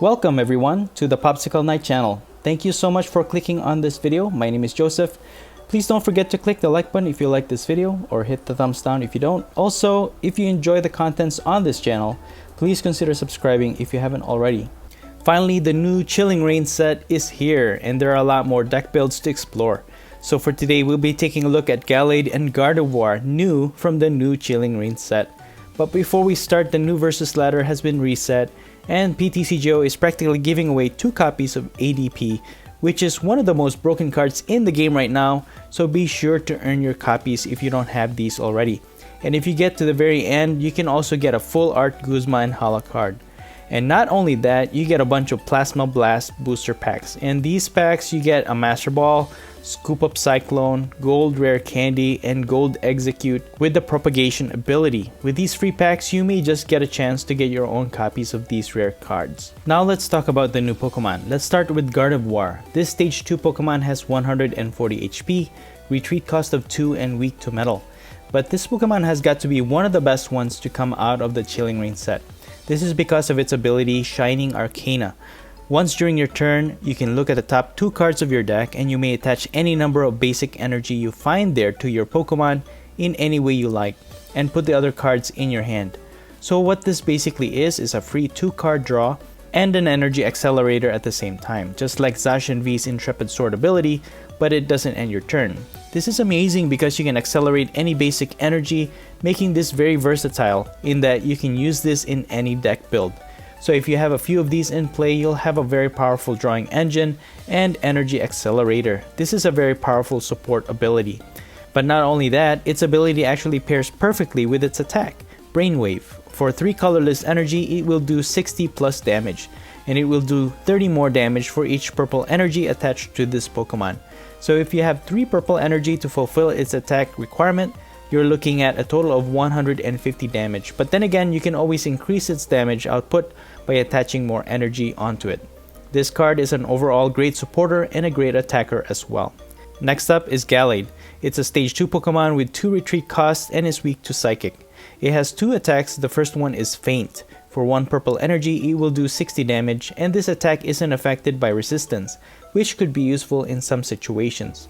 Welcome everyone to the POPSICLE KNIGHT channel. Thank you so much for clicking on this video. My name is Joseph. Please don't forget to click the like button if you like this video or hit the thumbs down if you don't. Also, if you enjoy the contents on this channel, please consider subscribing if you haven't already. Finally, the new Chilling Reign set is here and there are a lot more deck builds to explore. So for today, we'll be taking a look at Gallade and Gardevoire, new from the new Chilling Reign set. But before we start, the new versus ladder has been reset and PTCGO is practically giving away 2 copies of ADP, which is one of the most broken cards in the game right now, so be sure to earn your copies if you don't have these already. And if you get to the very end, you can also get a full art Guzma and Hala card. And not only that, you get a bunch of Plasma Blast booster packs. In these packs, you get a Master Ball, Scoop Up Cyclone, Gold Rare Candy, and Gold Execute with the Propagation ability. With these free packs, you may just get a chance to get your own copies of these rare cards. Now let's talk about the new Pokemon. Let's start with Gardevoire. This Stage 2 Pokemon has 140 HP, retreat cost of 2, and weak to metal. But this Pokemon has got to be one of the best ones to come out of the Chilling Reign set. This is because of its ability Shining Arcana. Once during your turn, you can look at the top 2 cards of your deck and you may attach any number of basic energy you find there to your Pokemon in any way you like and put the other cards in your hand. So what this basically is a free 2-card draw and an energy accelerator at the same time, just like Zacian V's Intrepid Sword ability, but it doesn't end your turn. This is amazing because you can accelerate any basic energy, making this very versatile in that you can use this in any deck build. So if you have a few of these in play, you'll have a very powerful drawing engine and energy accelerator. This is a very powerful support ability. But not only that, its ability actually pairs perfectly with its attack, Brainwave. For 3 colorless energy, it will do 60 plus damage, and it will do 30 more damage for each purple energy attached to this Pokemon. So if you have 3 purple energy to fulfill its attack requirement, you're looking at a total of 150 damage. But then again, you can always increase its damage output by attaching more energy onto it. This card is an overall great supporter and a great attacker as well. Next up is Gallade. It's a Stage 2 Pokemon with 2 retreat costs and is weak to Psychic. It has 2 attacks. The first one is Faint. For 1 purple energy, it will do 60 damage, and this attack isn't affected by resistance, which could be useful in some situations.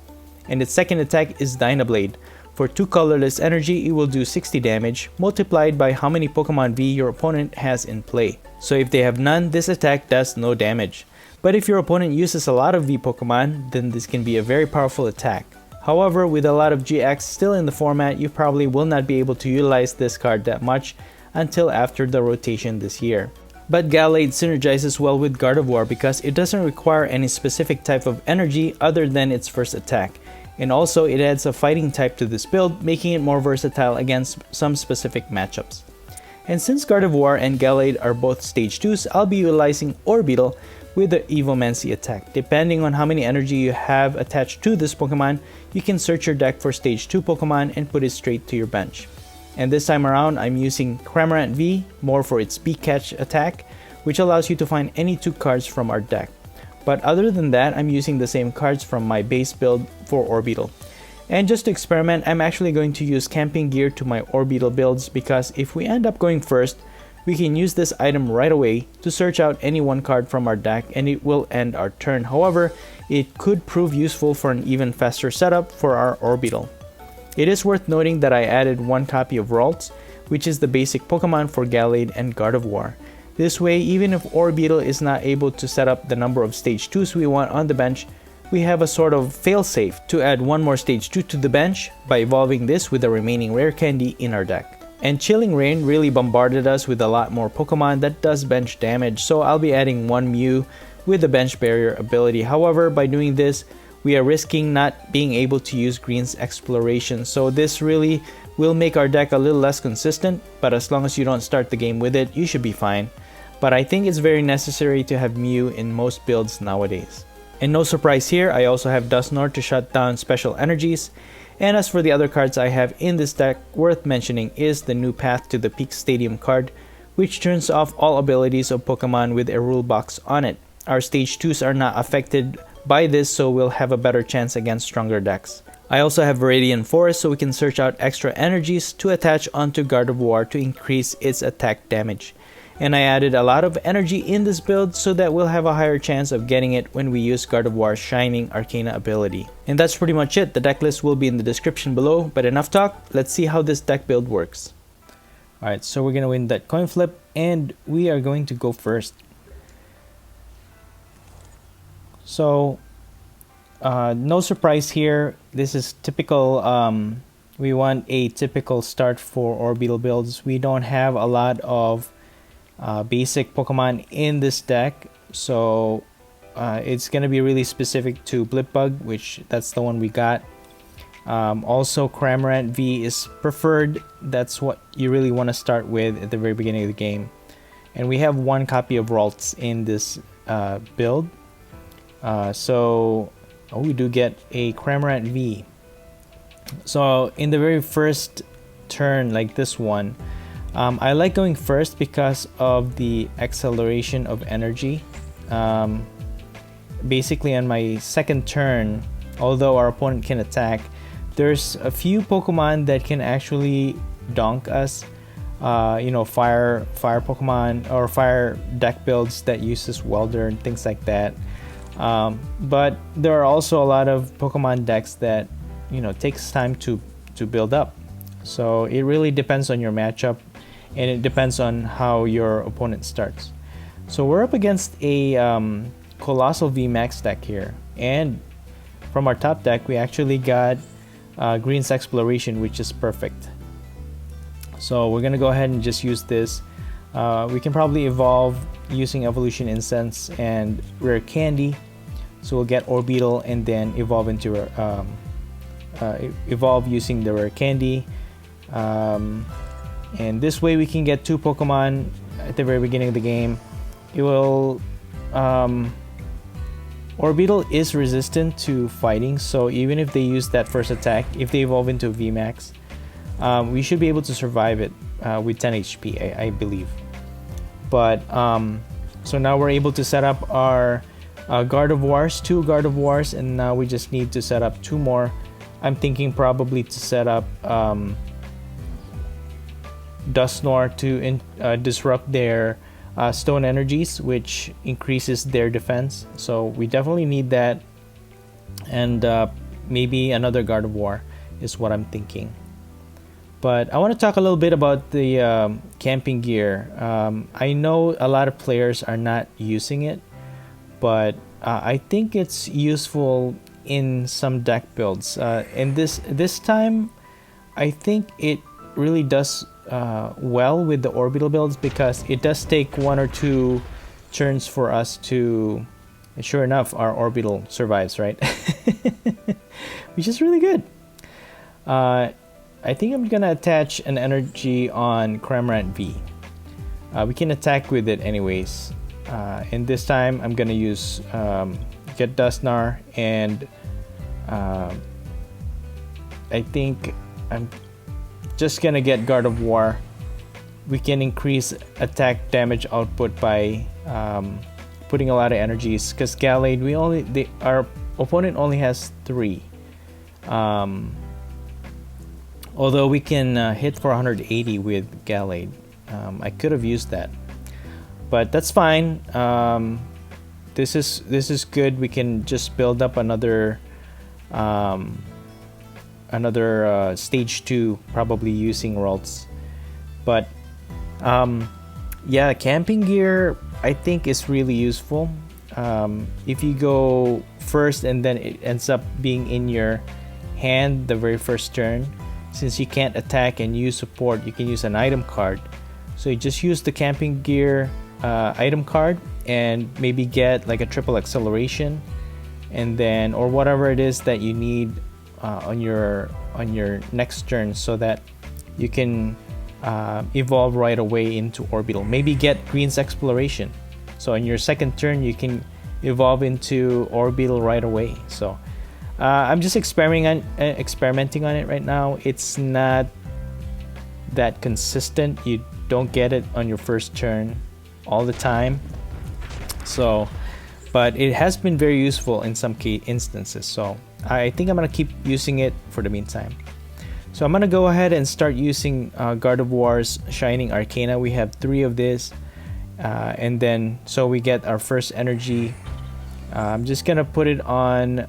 And its second attack is Dynablade. For 2 colorless energy, it will do 60 damage, multiplied by how many Pokemon V your opponent has in play. So if they have none, this attack does no damage. But if your opponent uses a lot of V Pokemon, then this can be a very powerful attack. However, with a lot of GX still in the format, you probably will not be able to utilize this card that much until after the rotation this year. But Gallade synergizes well with Gardevoire because it doesn't require any specific type of energy other than its first attack. And also it adds a fighting type to this build, making it more versatile against some specific matchups. And since Gardevoire and Gallade are both Stage 2s, I'll be utilizing Orbeetle with the Evomancy attack. Depending on how many energy you have attached to this Pokemon, you can search your deck for Stage 2 Pokemon and put it straight to your bench. And this time around, I'm using Cramorant V more for its Beak Catch attack, which allows you to find any 2 cards from our deck. But other than that, I'm using the same cards from my base build for Orbeetle. And just to experiment, I'm actually going to use camping gear to my Orbeetle builds because if we end up going first, we can use this item right away to search out any 1 card from our deck and it will end our turn. However, it could prove useful for an even faster setup for our Orbeetle. It is worth noting that I added 1 copy of Ralts, which is the basic Pokemon for Gallade and Gardevoire. This way, even if Orbeetle is not able to set up the number of Stage 2s we want on the bench, we have a sort of failsafe to add 1 more Stage 2 to the bench by evolving this with the remaining rare candy in our deck. And Chilling Reign really bombarded us with a lot more Pokemon that does bench damage, so I'll be adding 1 Mew with the bench barrier ability. However, by doing this, we are risking not being able to use Green's Exploration, so this really will make our deck a little less consistent, but as long as you don't start the game with it, you should be fine. But I think it's very necessary to have Mew in most builds nowadays. And no surprise here, I also have Dusknoir to shut down special energies. And as for the other cards I have in this deck, worth mentioning is the new Path to the Peak Stadium card, which turns off all abilities of Pokemon with a rule box on it. Our Stage 2s are not affected by this, so we'll have a better chance against stronger decks. I also have Viridian Forest, so we can search out extra energies to attach onto Gardevoire to increase its attack damage. And I added a lot of energy in this build so that we'll have a higher chance of getting it when we use Gardevoire's Shining Arcana ability. And that's pretty much it. The deck list will be in the description below, but enough talk, let's see how this deck build works. Alright, so we're going to win that coin flip, and we are going to go first. So, no surprise here. This is typical, we want a typical start for Orbeetle builds. We don't have a lot of basic Pokemon in this deck, so it's going to be really specific to Blipbug, which that's the one we got. Also, Cramorant V is preferred. That's what you really want to start with at the very beginning of the game. And we have one copy of Ralts in this build. We do get a Cramorant V. So in the very first turn, like this one, I like going first because of the acceleration of energy. Basically on my second turn, although our opponent can attack, there's a few Pokemon that can actually donk us. Fire Pokemon or fire deck builds that uses Welder and things like that. But there are also a lot of Pokemon decks that takes time to build up. So it really depends on your matchup, and it depends on how your opponent starts. So we're up against a Coalossal VMAX deck here, and from our top deck we actually got Green's Exploration, which is perfect. So we're gonna go ahead and just use this. We can probably evolve using Evolution Incense and Rare Candy. So we'll get Orbeetle and then evolve into evolve using the Rare Candy. And this way we can get 2 Pokemon at the very beginning of the game. It will Orbeetle is resistant to fighting, so even if they use that first attack, if they evolve into VMAX, we should be able to survive it with 10 HP, I believe. But so now we're able to set up our Gardevoirs, 2 Gardevoirs, and now we just need to set up 2 more. I'm thinking probably to set up Dusknoir to disrupt their stone energies, which increases their defense. So we definitely need that, and maybe another Gardevoir is what I'm thinking. But I want to talk a little bit about the camping gear. I know a lot of players are not using it, but I think it's useful in some deck builds. And this time, I think it really does well with the Orbeetle builds, because it does take 1 or 2 turns for us to, and sure enough, our Orbeetle survives, right? Which is really good. I think I'm gonna attach an energy on Cramorant V. We can attack with it anyways, and this time I'm gonna use get Dusknoir, and I think I'm just gonna get Gardevoir. We can increase attack damage output by putting a lot of energies, because Gallade, our opponent only has 3. Although we can hit for 180 with Gallade. I could have used that, but that's fine. This is good. We can just build up another stage 2, probably using Ralts. But yeah, camping gear I think is really useful. If you go first and then it ends up being in your hand the very first turn, since you can't attack and use support, you can use an item card. So you just use the camping gear item card and maybe get like a triple acceleration, and then or whatever it is that you need on your next turn, so that you can evolve right away into Orbeetle. Maybe get Green's Exploration, so in your second turn you can evolve into Orbeetle right away. So I'm just experimenting on it right now. It's not that consistent. You don't get it on your first turn all the time. So, but it has been very useful in some key instances. So I think I'm gonna keep using it for the meantime. So I'm gonna go ahead and start using Gardevoire's Shining Arcana. We have 3 of this, And then so we get our first energy. I'm just gonna put it on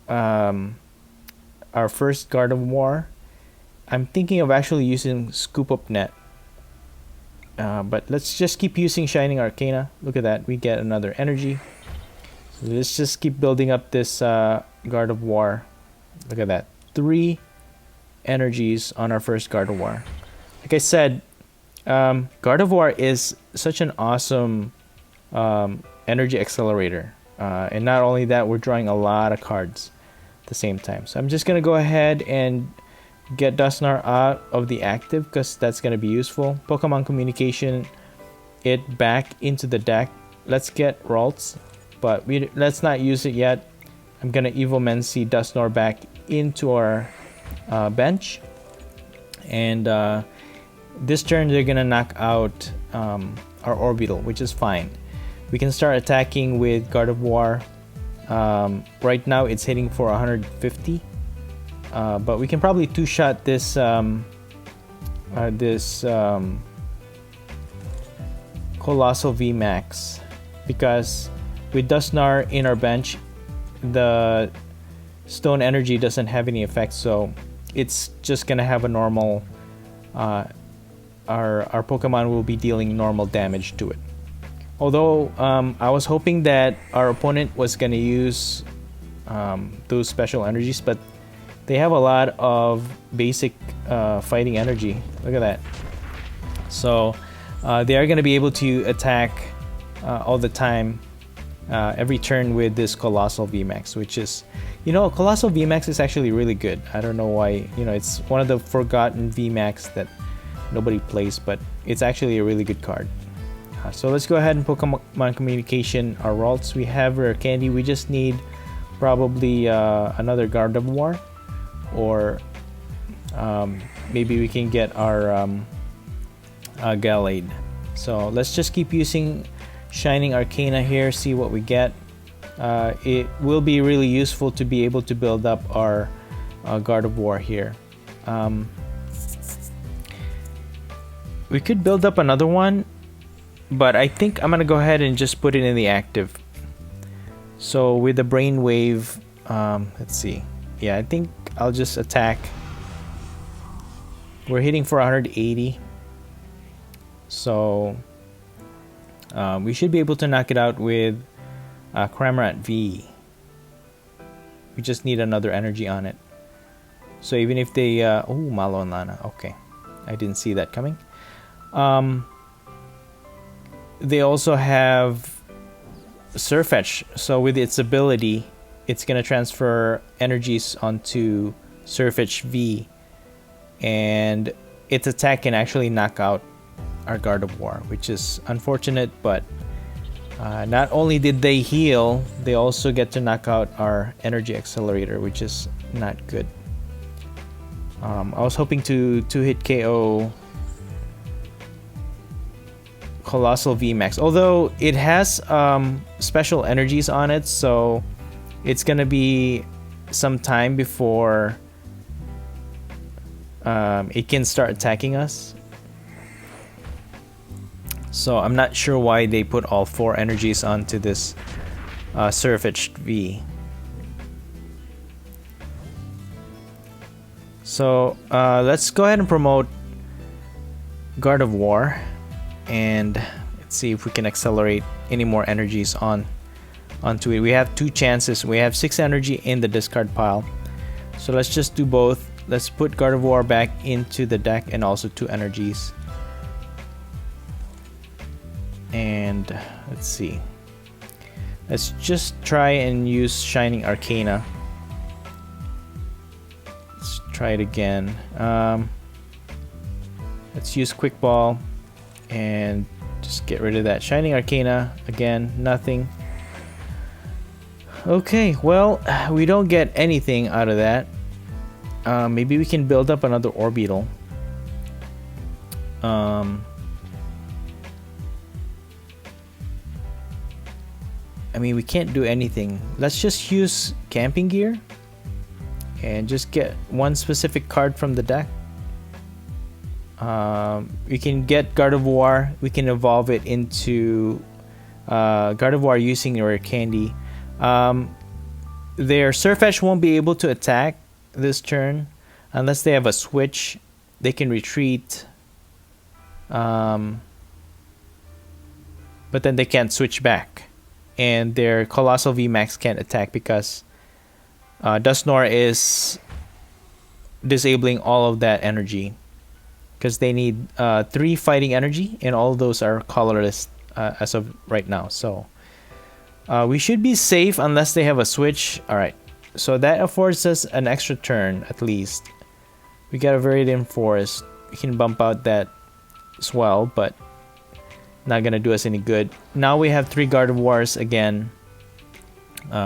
our first Gardevoire. I'm thinking of actually using Scoop Up Net, but let's just keep using Shining Arcana. Look at that, we get another energy. So let's just keep building up this Gardevoire. Look at that, 3 energies on our first Gardevoire. Like I said, Gardevoire is such an awesome energy accelerator, and not only that, we're drawing a lot of cards at the same time. So I'm just gonna go ahead and get Dusknoir out of the active because that's gonna be useful. Pokemon Communication it back into the deck. Let's get Ralts, but let's not use it yet. I'm gonna Evomancy Dusknoir back into our bench, and this turn they're gonna knock out our Orbeetle, which is fine. We can start attacking with Gardevoire. Right now it's hitting for 150, but we can probably two-shot this Coalossal VMAX, because with Dusknoir in our bench, the Stone Energy doesn't have any effect, so it's just gonna have a normal. Our Pokemon will be dealing normal damage to it. Although I was hoping that our opponent was gonna use those special energies, but they have a lot of basic fighting energy. Look at that. So they are gonna be able to attack all the time, every turn with this Coalossal VMAX, which is, Coalossal VMAX is actually really good. I don't know why, it's one of the forgotten VMAX that nobody plays, but it's actually a really good card. So let's go ahead and Pokemon Communication our Ralts. We have Rare Candy. We just need probably another Gardevoire, or maybe we can get our Gallade. So let's just keep using Shining Arcana here, see what we get. It will be really useful to be able to build up our Gardevoire here. We could build up another one, but I think I'm gonna go ahead and just put it in the active. So with the Brainwave, let's see. Yeah, I think I'll just attack. We're hitting for 180, so we should be able to knock it out with Cramorant V. We just need another energy on it. So even if they oh, Malo and Lana, okay, I didn't see that coming. They also have Surfetch, so with its ability, it's gonna transfer energies onto Surfetch V, and its attack can actually knock out our Gardevoire, which is unfortunate, but not only did they heal, they also get to knock out our energy accelerator, which is not good. I was hoping to hit KO Coalossal VMAX, although it has special energies on it, so it's gonna be some time before it can start attacking us. So I'm not sure why they put all 4 energies onto this Surfetched V. So let's go ahead and promote Gardevoire, and let's see if we can accelerate any more energies onto it. We have 2 chances. We have 6 energy in the discard pile, so let's just do both. Let's put Gardevoire back into the deck and also 2 energies. And let's see, let's just try and use Shining Arcana. Let's try it again. Let's use Quick Ball and just get rid of that Shining Arcana. Again, nothing. Okay, well, we don't get anything out of that. Maybe we can build up another Orbeetle. I mean, we can't do anything. Let's just use Camping Gear and just get one specific card from the deck. We can get Gardevoire. We can evolve it into Gardevoire using Rare Candy. Their Surfetch won't be able to attack this turn unless they have a switch. They can retreat, but then they can't switch back, and their Coalossal VMAX can't attack because Dusknoir is disabling all of that energy, because they need 3 fighting energy, and all of those are colorless as of right now. So we should be safe unless they have a switch. Alright, so that affords us an extra turn at least. We got a Viridian Forest. We can bump out that Swell, but not gonna do us any good. Now we have 3 Gardevoirs again.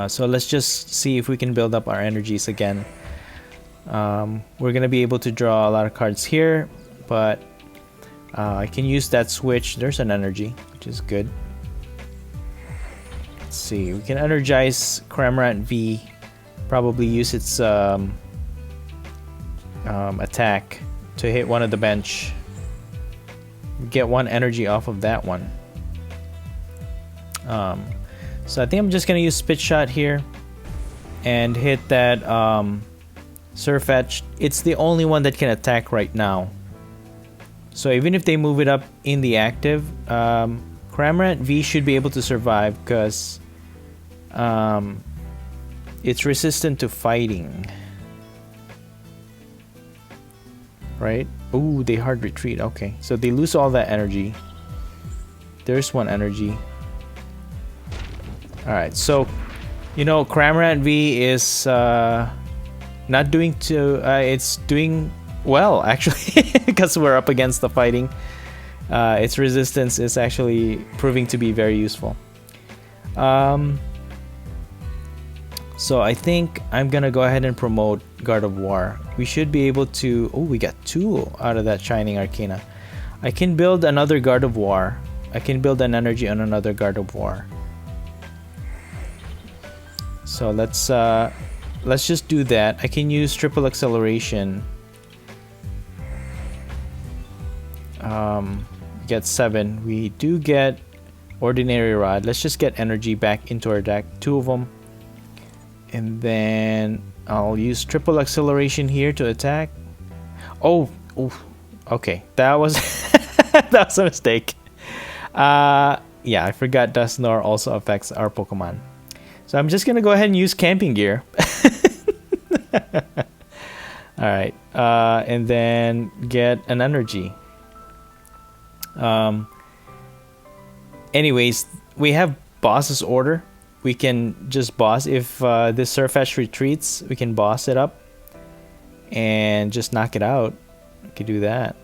So let's just see if we can build up our energies again. We're gonna be able to draw a lot of cards here, but I can use that switch. There's an energy, which is good. Let's see, we can energize Cramorant V, probably use its attack to hit one of the bench. Get 1 energy off of that one. So I think I'm just gonna use Spit Shot here and hit that Surfetch. It's the only one that can attack right now. So even if they move it up in the active, Cramorant V should be able to survive because it's resistant to fighting. Right? Ooh, they hard retreat. Okay, so they lose all that energy. There's 1 energy. Alright, so you know, Cramorant V is not doing too it's doing well actually, because we're up against the fighting. Its resistance is actually proving to be very useful. So I think I'm gonna go ahead and promote Gardevoire. We should be able to... Oh, we got 2 out of that Shining Arcana. I can build another Gardevoire. I can build an energy on another Gardevoire. So let's just do that. I can use triple acceleration. Get 7. We do get Ordinary Rod. Let's just get energy back into our deck. 2 of them. And then I'll use triple acceleration here to attack. Oh, okay. That was that was a mistake. Yeah, I forgot Dusknoir also affects our Pokemon. So I'm just gonna go ahead and use Camping Gear. Alright. And then get an energy. Anyways, we have Boss's Order. We can just boss. If this Surfetch retreats, we can boss it up and just knock it out. We could do that.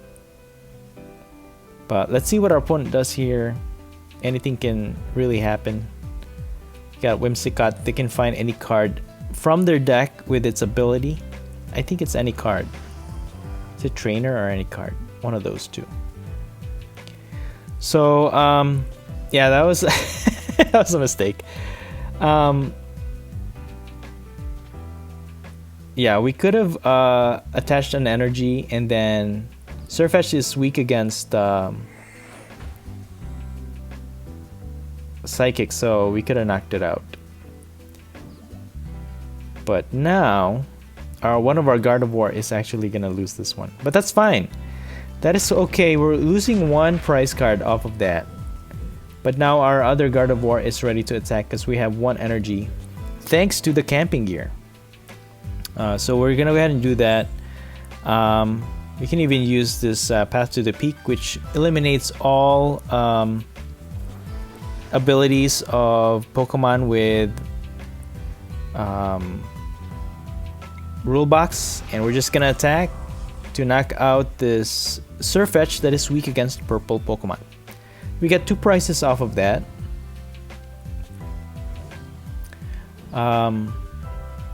But let's see what our opponent does here. Anything can really happen. Got Whimsicott. They can find any card from their deck with its ability. I think it's any card. Is it Trainer or any card? One of those 2. So, yeah, that was that was a mistake. Yeah, we could have attached an energy, and then Surfetch is weak against Psychic, so we could have knocked it out. But now, one of our Gardevoir is actually gonna lose this one, but that's fine. That is okay. We're losing 1 prize card off of that. But now our other Gardevoir is ready to attack because we have 1 energy, thanks to the Camping Gear. So we're gonna go ahead and do that. We can even use this Path to the Peak, which eliminates all abilities of Pokemon with Rule Box, and we're just gonna attack to knock out this Surfetch that is weak against purple Pokemon. We get 2 prizes off of that.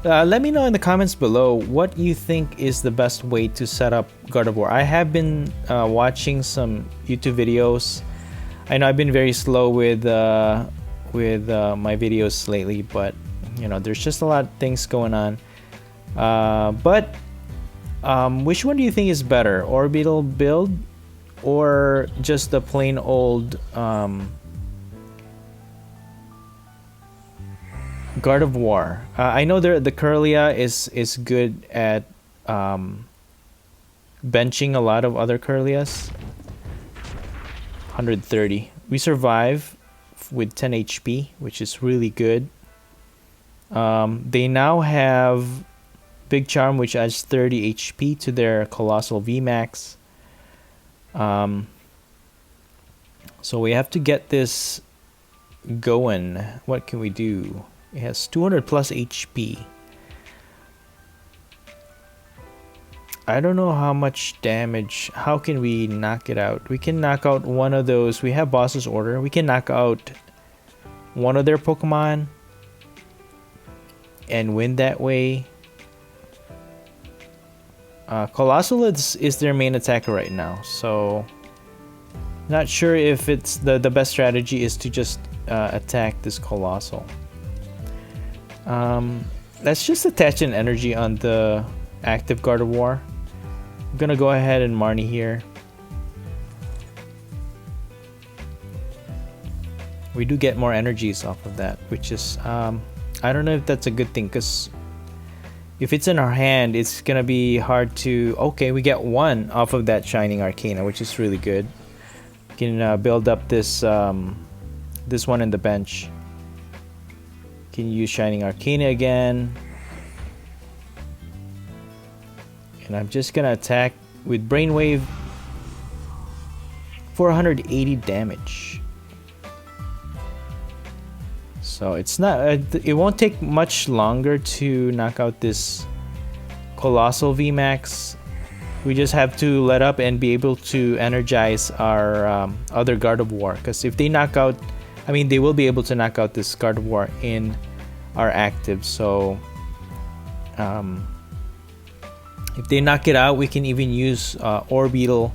Let me know in the comments below what you think is the best way to set up Gardevoir. I have been watching some YouTube videos. I know I've been very slow with my videos lately, but you know, there's just a lot of things going on. But Which one do you think is better, Orbeetle build or just the plain old Gardevoire? I know the Kirlia is good at benching a lot of other Kirlias. 130. We survive with 10 HP, which is really good. They now have Big Charm, which adds 30 HP to their Coalossal VMAX. So we have to get this going. What can we do? It has 200 plus HP. I don't know how much damage. How can we knock it out? We can knock out one of those. We have Boss's Order. We can knock out one of their Pokemon and win that way. Coalossal is their main attacker right now, so not sure if it's the best strategy is to just attack this Coalossal. Let's just attach an energy on the active Gardevoire. I'm gonna go ahead and Marnie here. We do get more energies off of that, which is I don't know if that's a good thing, because if it's in our hand, it's gonna be hard to... Okay, we get one off of that Shining Arcana, which is really good. We can build up this this one in the bench. Can use Shining Arcana again. And I'm just gonna attack with Brainwave. 480 damage. So it's not, it won't take much longer to knock out this Coalossal VMAX. We just have to let up and be able to energize our other Gardevoire. Because if they knock out, I mean, they will be able to knock out this Gardevoire in our active. So if they knock it out, we can even use Orbeetle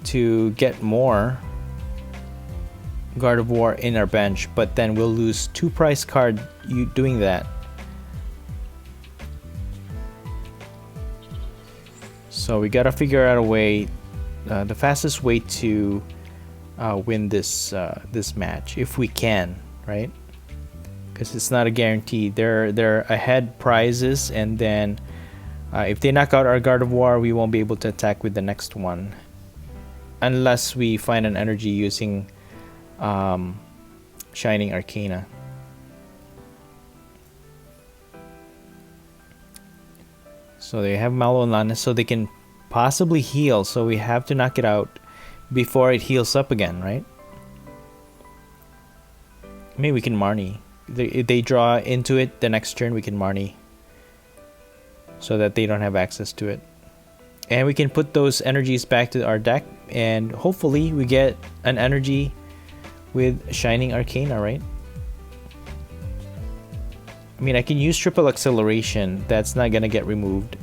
to get more Gardevoire in our bench, but then we'll lose 2 prize card doing that. So we gotta figure out a way, the fastest way to win this this match, if we can, right? Because it's not a guarantee. They're ahead prizes, and then if they knock out our Gardevoire, we won't be able to attack with the next one, unless we find an energy using Shining Arcana. So they have Malolana, so they can possibly heal. So we have to knock it out before it heals up again, right? Maybe we can Marnie. If they draw into it the next turn, we can Marnie, so that they don't have access to it. And we can put those energies back to our deck, and hopefully we get an energy with Shining Arcana, right? I mean, I can use Triple Acceleration. That's not gonna get removed,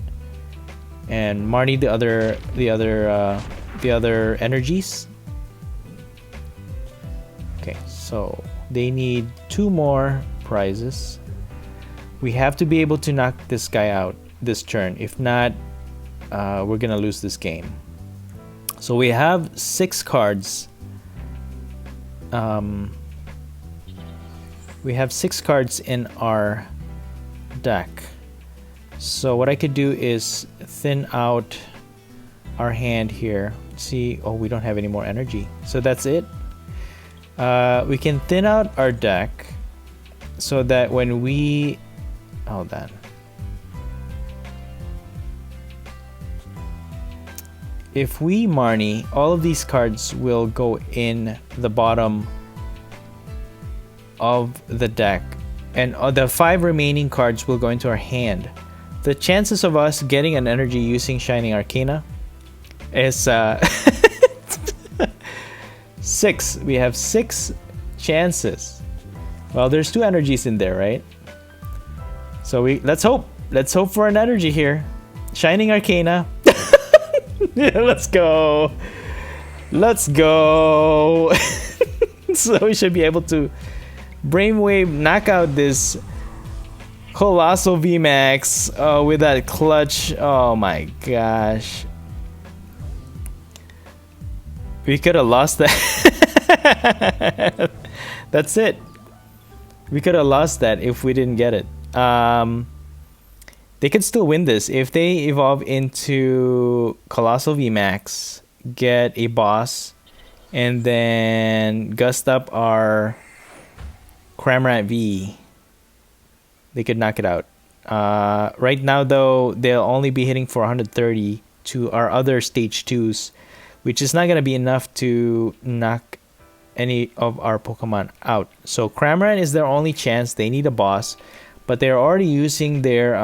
and Marnie the other energies. Okay, so they need 2 more prizes. We have to be able to knock this guy out this turn. If not, we're gonna lose this game. So we have 6 cards. We have 6 cards in our deck. So what I could do is thin out our hand here. See, oh, we don't have any more energy. So that's it. We can thin out our deck so that when we... Hold on. If we Marnie, all of these cards will go in the bottom of the deck, and the 5 remaining cards will go into our hand. The chances of us getting an energy using Shining Arcana is 6. We have 6 chances. Well, there's 2 energies in there, right? So let's hope for an energy here. Shining Arcana. Yeah, let's go. So we should be able to Brainwave knock out this Coalossal VMAX with that clutch. Oh my gosh. We could have lost that. That's it. We could have lost that if we didn't get it. They could still win this if they evolve into Coalossal VMAX, get a boss, and then gust up our Cramorant V. They could knock it out. Right now, though, they'll only be hitting for 130 to our other stage 2s, which is not going to be enough to knock any of our Pokemon out. So Cramorant is their only chance. They need a boss, but they're already using their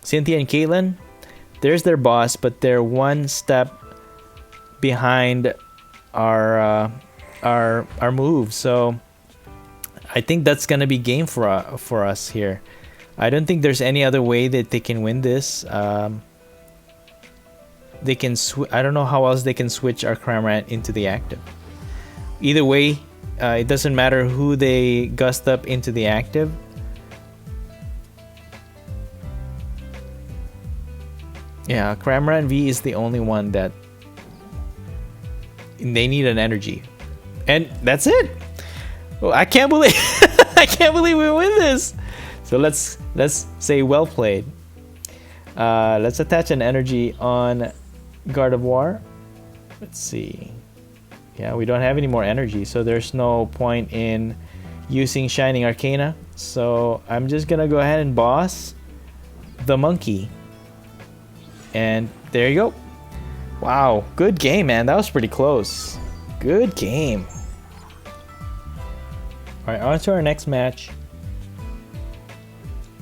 Cynthia and Caitlyn. There's their boss, but they're one step behind our move. So I think that's gonna be game for us here. I don't think there's any other way that they can win this. They can I don't know how else they can switch our Cramorant into the active. Either way, it doesn't matter who they gust up into the active. Yeah, Cramorant V is the only one that they need an energy, and that's it. Well, I can't believe I can't believe we win this. So let's say well played. Let's attach an energy on Gardevoire. Let's see. Yeah, we don't have any more energy, so there's no point in using Shining Arcana. So I'm just gonna go ahead and boss the monkey. And there you go. Wow, good game, man. That was pretty close. Good game. Alright, on to our next match.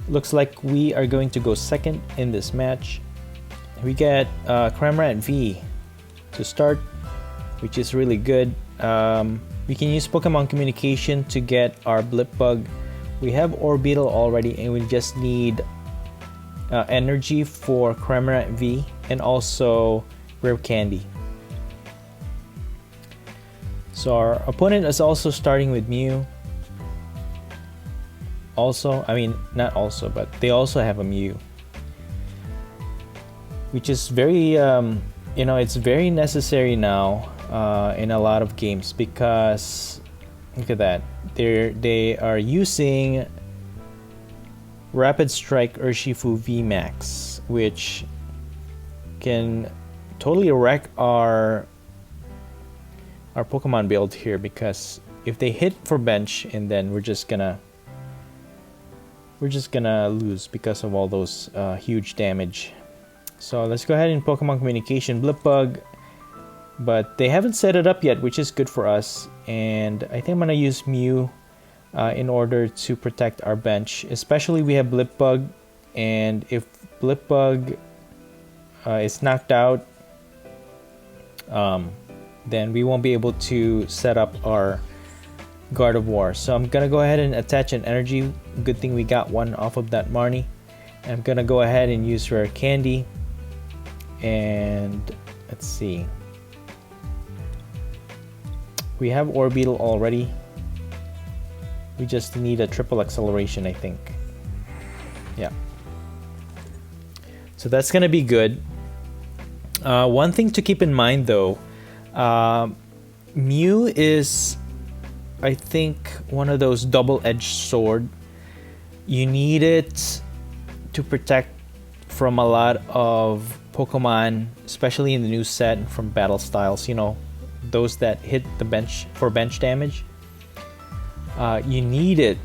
Looks like we are going to go second in this match. We get Cramorant V to start, which is really good. We can use Pokemon Communication to get our Blipbug. We have Orbeetle already, and we just need energy for Cramorant V and also Rare Candy. So our opponent is also starting with Mew. Also, I mean, not also, but they also have a Mew, which is very, you know, it's very necessary now in a lot of games, because look at that, they are using Rapid Strike Urshifu VMAX, which can totally wreck our Pokemon build here, because if they hit for bench, and then we're just gonna lose because of all those huge damage. So let's go ahead and Pokemon Communication Blipbug, but they haven't set it up yet, which is good for us. And I think I'm gonna use Mew in order to protect our bench, especially we have Blipbug, and if Blipbug is knocked out, then we won't be able to set up our Gardevoire. So I'm gonna go ahead and attach an energy. Good thing we got one off of that Marnie. I'm gonna go ahead and use Rare Candy, and let's see, we have Orbeetle already. We just need a triple acceleration, I think. Yeah. So that's gonna be good. One thing to keep in mind though, Mew is, I think, one of those double-edged sword. You need it to protect from a lot of Pokemon, especially in the new set, from battle styles, you know, those that hit the bench for bench damage. You need it,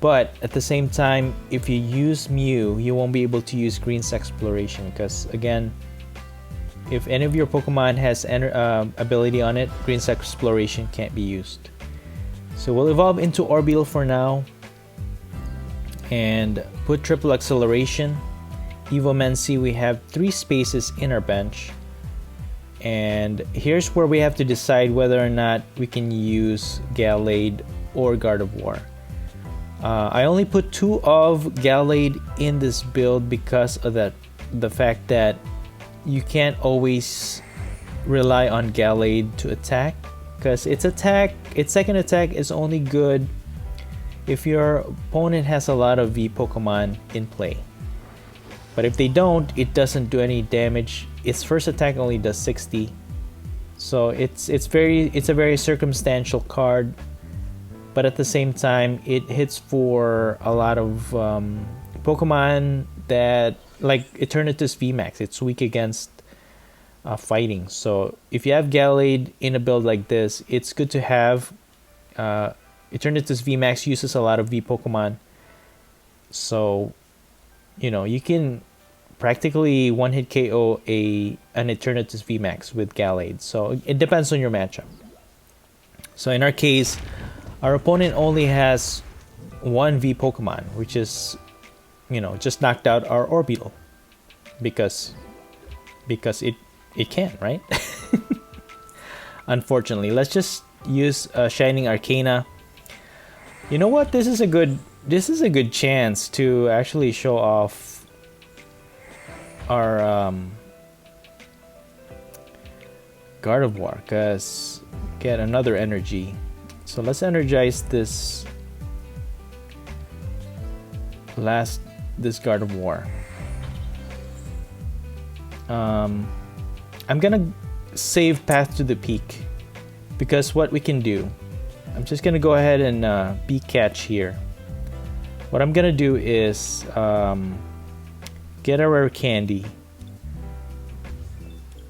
but at the same time, if you use Mew, you won't be able to use Green's Exploration, because again, if any of your Pokemon has ability on it, Green's Exploration can't be used. So we'll evolve into Orbeetle for now and put triple acceleration. Evomancy, we have 3 spaces in our bench, and here's where we have to decide whether or not we can use Gallade or Gardevoire. I only put 2 of Gallade in this build because of the fact that you can't always rely on Gallade to attack, because its second attack is only good if your opponent has a lot of V Pokemon in play. But if they don't, it doesn't do any damage. Its first attack only does 60. So it's a very circumstantial card, but at the same time it hits for a lot of Pokemon that, like Eternatus VMAX, it's weak against fighting. So if you have Gallade in a build like this, it's good to have. Eternatus VMAX uses a lot of V Pokemon, so you know you can practically one-hit KO an Eternatus VMAX with Gallade. So it depends on your matchup. So in our case, our opponent only has one V Pokemon, which is, you know, just knocked out our Orbeetle because it can, right? Unfortunately, let's just use Shining Arcana. You know what? This is a good chance to actually show off our Gardevoire, because get another energy. So let's energize this Gardevoire. I'm gonna save Path to the Peak, because what we can do, I'm just gonna go ahead and Beak Catch here. What I'm gonna do is get a rare candy.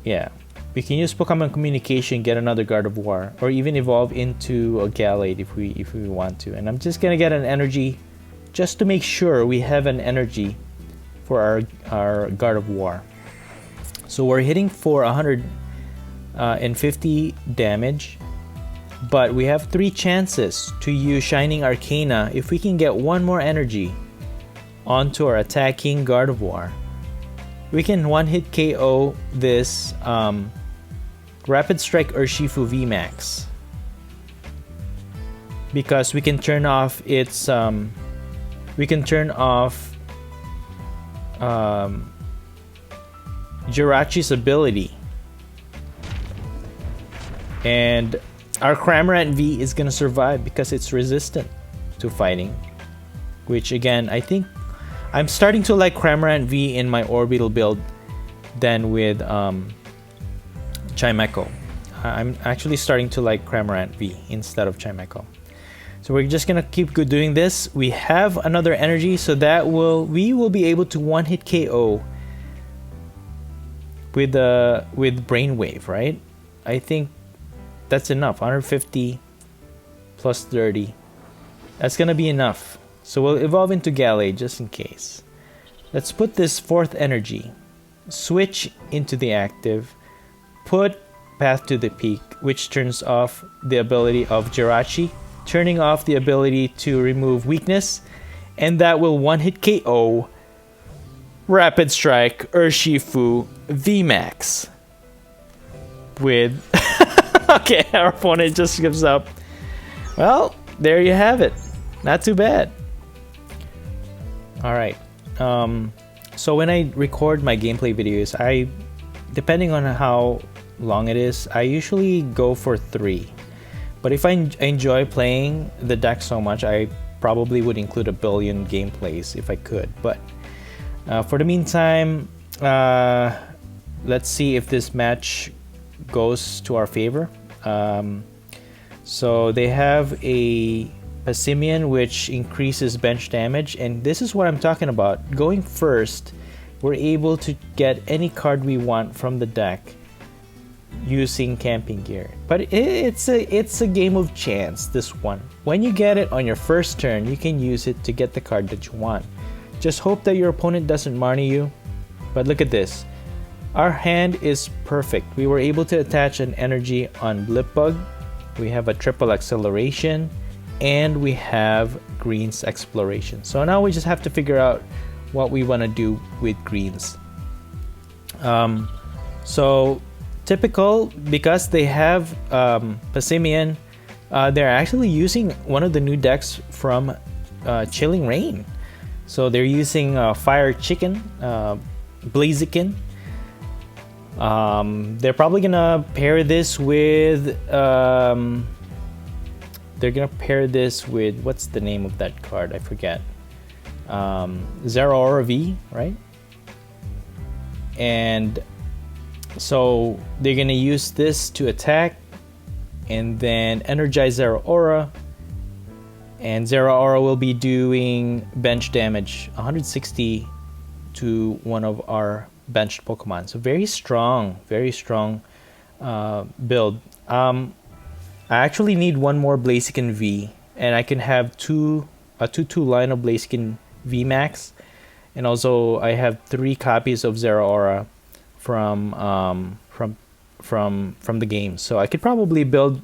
Yeah, we can use Pokemon Communication, get another Gardevoir, or even evolve into a Gallade if we want to. And I'm just gonna get an energy just to make sure we have an energy for our Gardevoir. So we're hitting for 150 damage, but we have 3 chances to use Shining Arcana if we can get one more energy onto our attacking Gardevoir. We can one-hit KO this Rapid Strike Urshifu VMAX, because we can turn off its Jirachi's ability, and our Cramorant V is gonna survive because it's resistant to fighting, which again, I think I'm starting to like Cramorant V in my Orbeetle build than with Chimecho. I'm actually starting to like Cramorant V instead of Chimecho. So we're just gonna keep doing this. We have another energy, so that we will be able to one-hit KO with Brainwave, right? I think that's enough. 150 plus 30. That's gonna be enough. So we'll evolve into Gallade just in case. Let's put this 4th energy, switch into the active, put Path to the Peak, which turns off the ability of Jirachi, turning off the ability to remove weakness, and that will one-hit KO Rapid Strike Urshifu VMAX with okay, our opponent just gives up. Well, there you have it. Not too bad. Alright, so when I record my gameplay videos, depending on how long it is, I usually go for 3. But if I enjoy playing the deck so much, I probably would include a billion gameplays if I could. But for the meantime, let's see if this match goes to our favor. So they have a Passimian, which increases bench damage, and this is what I'm talking about. Going first, we're able to get any card we want from the deck using camping gear. But it's a game of chance, this one. When you get it on your first turn, you can use it to get the card that you want. Just hope that your opponent doesn't Marnie you. But look at this. Our hand is perfect. We were able to attach an energy on Blipbug. We have a triple acceleration, and we have Green's exploration. So now we just have to figure out what we want to do with Greens. So typical, because they have Passimian, they're actually using one of the new decks from Chilling Reign. So they're using Fire Chicken, Blaziken. They're probably gonna pair this with they're gonna pair this with, what's the name of that card? I forget. Zeraora V, right? And so they're gonna use this to attack and then energize Zeraora, and Zeraora will be doing bench damage 160 to one of our benched Pokemon. So very strong build. I actually need one more Blaziken V, and I can have a 2-2 line of Blaziken VMAX, and also I have 3 copies of Zeraora from the game. So I could probably build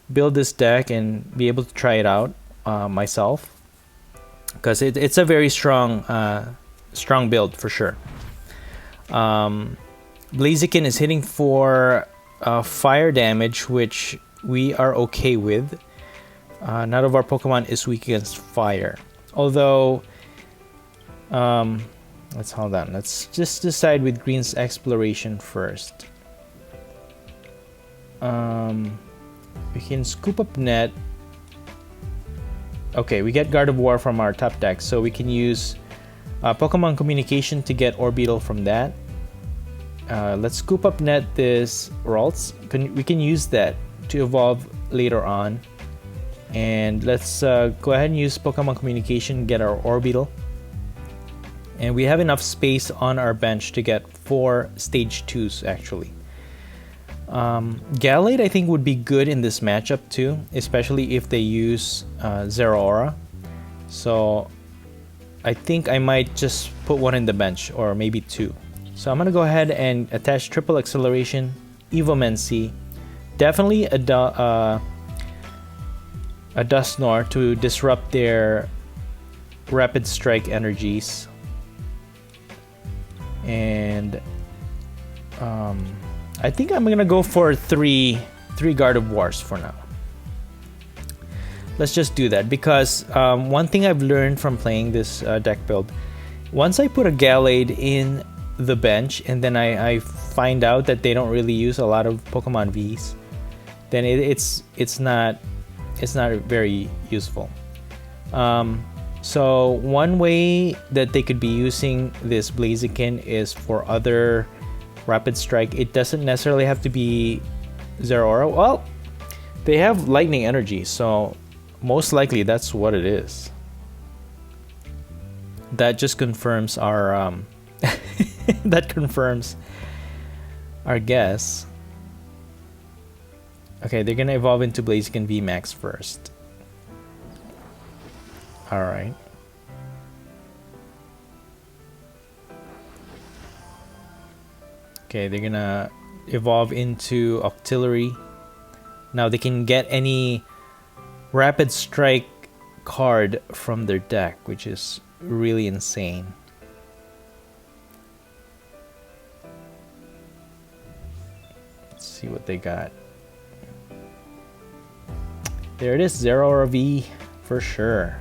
this deck and be able to try it out myself, because it's a very strong build for sure. Blaziken is hitting for fire damage, which we are okay with. None of our Pokemon is weak against fire, although let's hold on. Let's just decide with Green's Exploration first. We can scoop up net. Okay, we get Gardevoire from our top deck, so we can use Pokemon Communication to get Orbeetle from that. Let's scoop up net this Ralts. We can use that to evolve later on. And let's go ahead and use Pokemon Communication, get our Orbeetle. And we have enough space on our bench to get 4 stage 2s actually. Gallade I think would be good in this matchup too, especially if they use Zeraora. So I think I might just put 1 in the bench, or maybe 2. So I'm gonna go ahead and attach Triple Acceleration, Evomancy, definitely a Dusknoir to disrupt their Rapid Strike energies, and I think I'm gonna go for 3 Gardevoirs for now. Let's just do that, because one thing I've learned from playing this deck build, once I put a Gallade in the bench and then I find out that they don't really use a lot of Pokemon Vs, then it's not very useful. So one way that they could be using this Blaziken is for other Rapid Strike. It doesn't necessarily have to be Zeraora. Well, they have Lightning Energy, so most likely that's what it is. That just confirms our that confirms our guess. Okay, they're gonna evolve into Blaziken VMAX first. Alright. Okay, they're gonna evolve into Octillery. Now they can get any Rapid Strike card from their deck, which is really insane. Let's see what they got. There it is, Zeraora V for sure.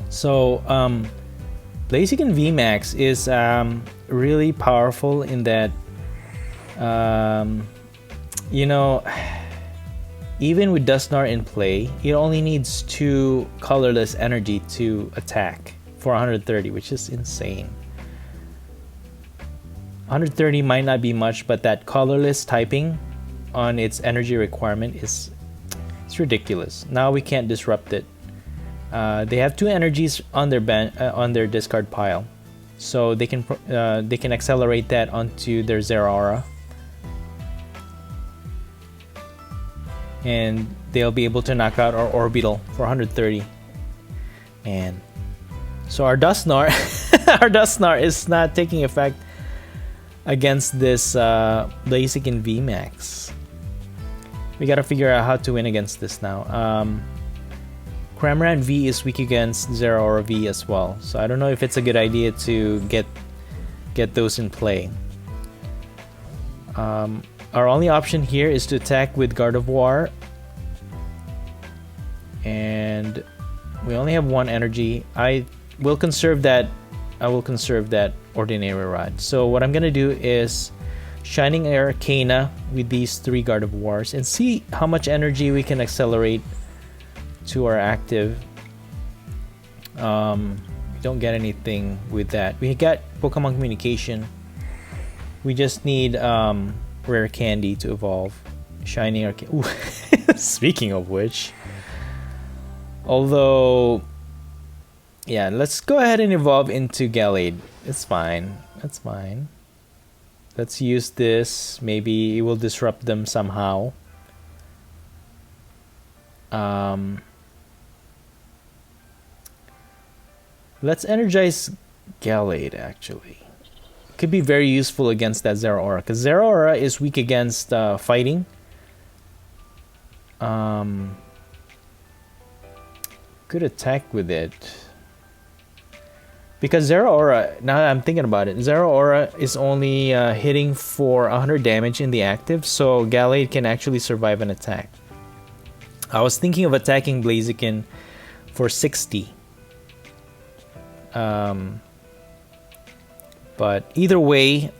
So, Blaziken VMAX is really powerful in that, you know, even with Dusknoir in play, it only needs 2 colorless energy to attack for 130, which is insane. 130 might not be much, but that colorless typing on its energy requirement is ridiculous. Now we can't disrupt it. They have 2 energies on their discard pile, so they can accelerate that onto their Zeraora, and they'll be able to knock out our Orbeetle for 130. Man, so our Dusknoir, our Dusknoir is not taking effect against this Blaziken VMAX. We gotta figure out how to win against this now. Cramorant V is weak against Zeraora V as well, so I don't know if it's a good idea to get those in play. Our only option here is to attack with Gardevoire, and we only have 1 energy. I will conserve that Ordinary Rod. So what I'm gonna do is Shining Arcana with these 3 Gardevoirs and see how much energy we can accelerate to our active. We don't get anything with that. We got Pokemon Communication. We just need Rare Candy to evolve. Shining Arcana. Speaking of which, although, yeah, let's go ahead and evolve into Gallade. It's fine. That's fine. Let's use this. Maybe it will disrupt them somehow. Let's energize Gallade, actually. Could be very useful against that Zeraora, because Zeraora is weak against fighting. Could attack with it. Because Zeraora, now that I'm thinking about it, Zeraora is only hitting for 100 damage in the active, so Gallade can actually survive an attack. I was thinking of attacking Blaziken for 60. But either way,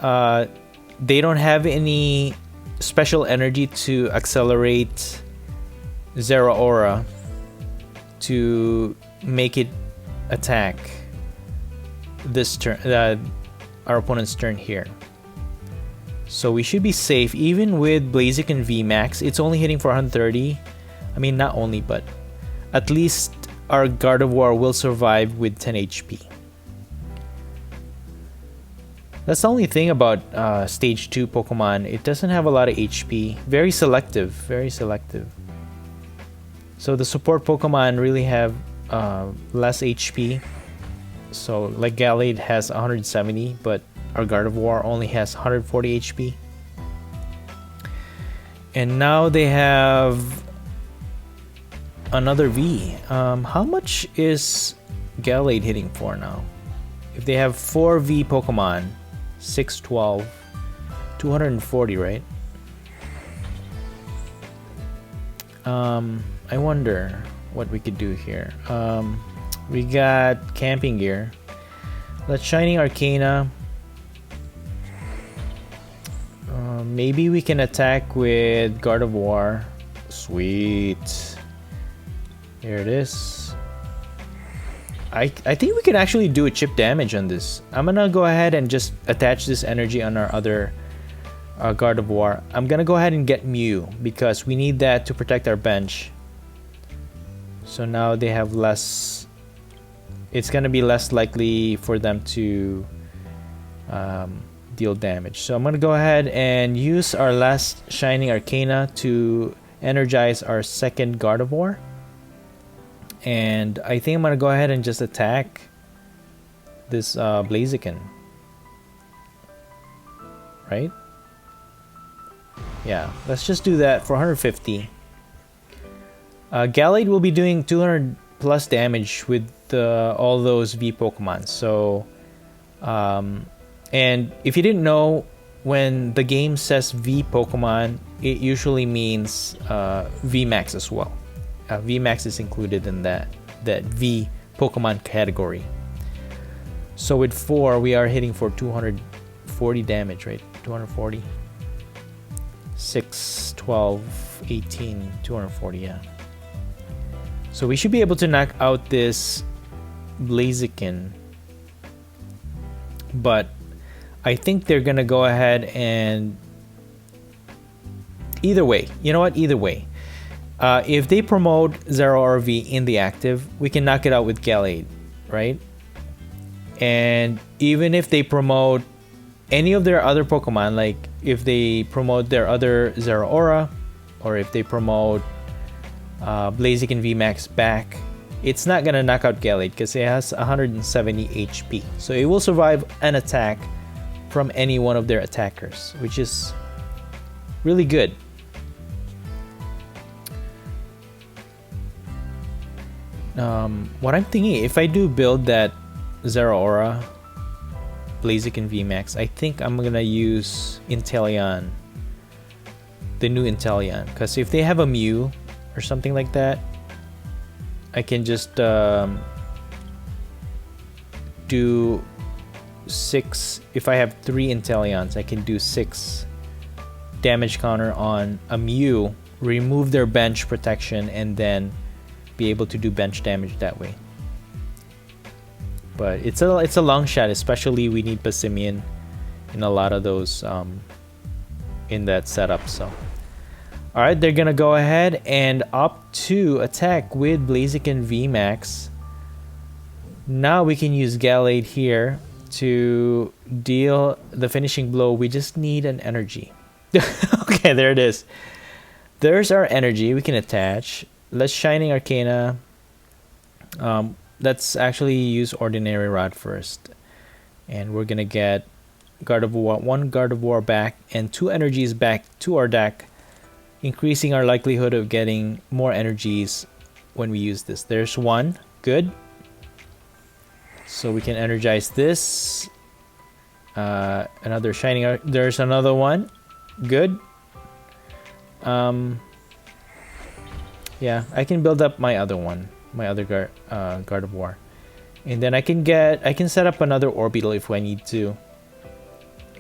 they don't have any special energy to accelerate Zeraora to make it attack this turn, our opponent's turn here. So we should be safe even with Blaziken VMAX. It's only hitting for 130. I mean, not only, but at least our Gardevoire will survive with 10 HP. That's the only thing about Stage 2 Pokemon. It doesn't have a lot of HP. Very selective. Very selective. So the support Pokemon really have less HP. So like Gallade has 170, but our Gardevoire only has 140 HP. And now they have another V. How much is Gallade hitting for now? If they have 4 V Pokemon, 612, 240, right? I wonder what we could do here. We got Camping Gear. Let's Shining Arcana. Maybe we can attack with Gardevoire. Sweet. Here it is. I think we can actually do a chip damage on this. I'm gonna go ahead and just attach this energy on our other Gardevoire. I'm gonna go ahead and get Mew because we need that to protect our bench. So now they have less. It's gonna be less likely for them to deal damage. So I'm gonna go ahead and use our last Shining Arcana to energize our second Gardevoire. And I think I'm gonna go ahead and just attack this Blaziken. Right? Yeah, let's just do that for 150. Gallade will be doing 200 plus damage with all those V Pokemon. So, and if you didn't know, when the game says V Pokemon, it usually means VMAX as well. VMAX is included in that V Pokemon category. So with 4, we are hitting for 240 damage, right? 240. 6, 12, 18, 240, yeah. So we should be able to knock out this Blaziken. But I think they're gonna go ahead and... Either way, you know what? Either way. If they promote Zeraora V in the active, we can knock it out with Gallade, right? And even if they promote any of their other Pokemon, like if they promote their other Zeraora, or if they promote Blaziken VMAX back, it's not gonna knock out Gallade because it has 170 HP. So it will survive an attack from any one of their attackers, which is really good. What I'm thinking, if I do build that Zeraora Blaziken VMAX, I think I'm gonna use Inteleon, the new Inteleon, because if they have a Mew or something like that, I can just do 6. If I have 3 Inteleons, I can do 6 damage counter on a Mew, remove their bench protection, and then be able to do bench damage that way. But it's a long shot, especially we need Passimian in a lot of those in that setup. So alright, they're gonna go ahead and opt to attack with Blaziken VMAX. Now we can use Gallade here to deal the finishing blow. We just need an energy. Okay, there it is. There's our energy we can attach. Let's Shining Arcana. Let's actually use Ordinary Rod first. And we're gonna get Gardevoire, 1 Gardevoire back and 2 energies back to our deck, increasing our likelihood of getting more energies when we use this. There's 1, good. So we can energize this. Another Shining there's another one, good. Yeah, I can build up my other one, my other Gardevoire, and then I can set up another Orbeetle if I need to.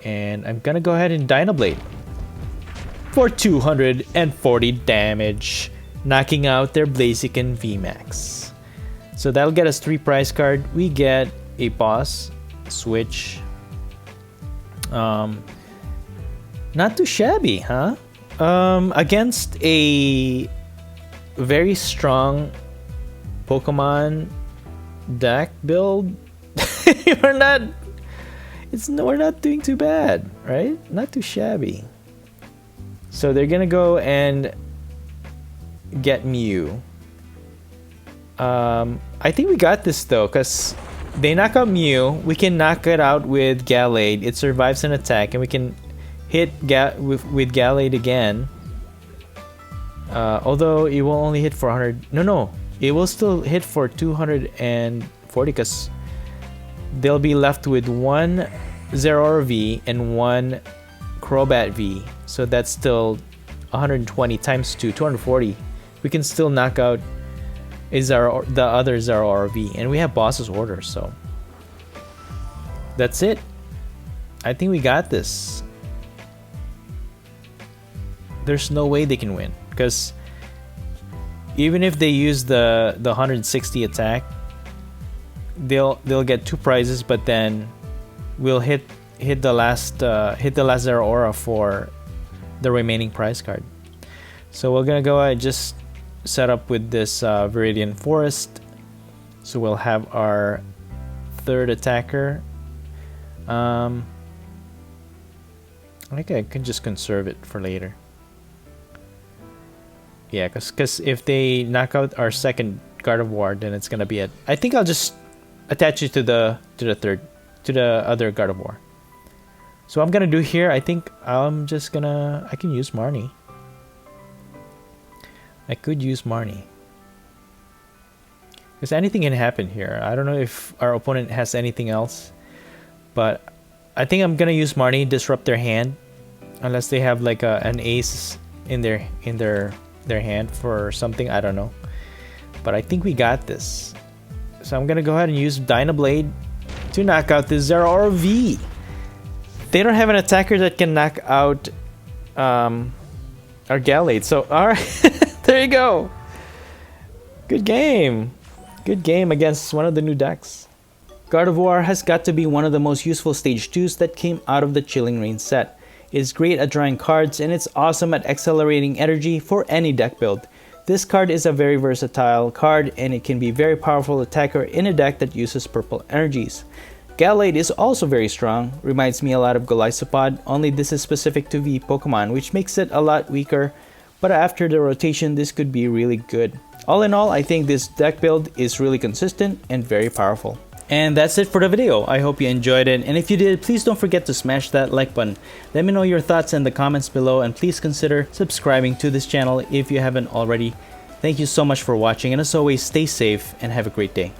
And I'm gonna go ahead and Dynablade for 240 damage, knocking out their Blaziken VMAX. So that'll get us 3 prize card. We get a boss switch. Not too shabby, huh? Against a very strong Pokemon deck build, we're not doing too bad, right? Not too shabby. So they're gonna go and get Mew. I think we got this though, because they knock out Mew. We can knock it out with Gallade. It survives an attack, and we can hit with Gallade again. Although it will only hit for 100. No, it will still hit for 240 because they'll be left with 1 Zeraora V and 1 Crobat V. So that's still 120 times 2, 240. We can still knock out the other Zeraora V, and we have boss's order, so that's it. I think we got this. There's no way they can win, because even if they use the 160 attack, they'll get 2 prizes, but then we'll hit the last Zeraora for the remaining prize card. So we're gonna go ahead and just set up with this Viridian Forest. So we'll have our 3rd attacker. I think I can just conserve it for later. Yeah, because if they knock out our 2nd Gardevoire, then it's gonna be it. I think I'll just attach it to the other Gardevoire. So what I'm gonna do here, I think I can use Marnie. I could use Marnie, because anything can happen here. I don't know if our opponent has anything else, but I think I'm gonna use Marnie, disrupt their hand, unless they have like an ace in their hand for something. I don't know, but I think we got this. So I'm gonna go ahead and use Dynablade to knock out the Zeraora V. They don't have an attacker that can knock out our Gallade. So alright. There you go. Good game. Good game against one of the new decks. Gardevoire has got to be one of the most useful stage 2s that came out of the Chilling Reign set. It's great at drawing cards, and it's awesome at accelerating energy for any deck build. This card is a very versatile card, and it can be a very powerful attacker in a deck that uses purple energies. Gallade is also very strong, reminds me a lot of Golisopod, only this is specific to V Pokemon, which makes it a lot weaker, but after the rotation this could be really good. All in all, I think this deck build is really consistent and very powerful. And that's it for the video. I hope you enjoyed it, and if you did, please don't forget to smash that like button. Let me know your thoughts in the comments below, and please consider subscribing to this channel if you haven't already. Thank you so much for watching, and as always, stay safe and have a great day.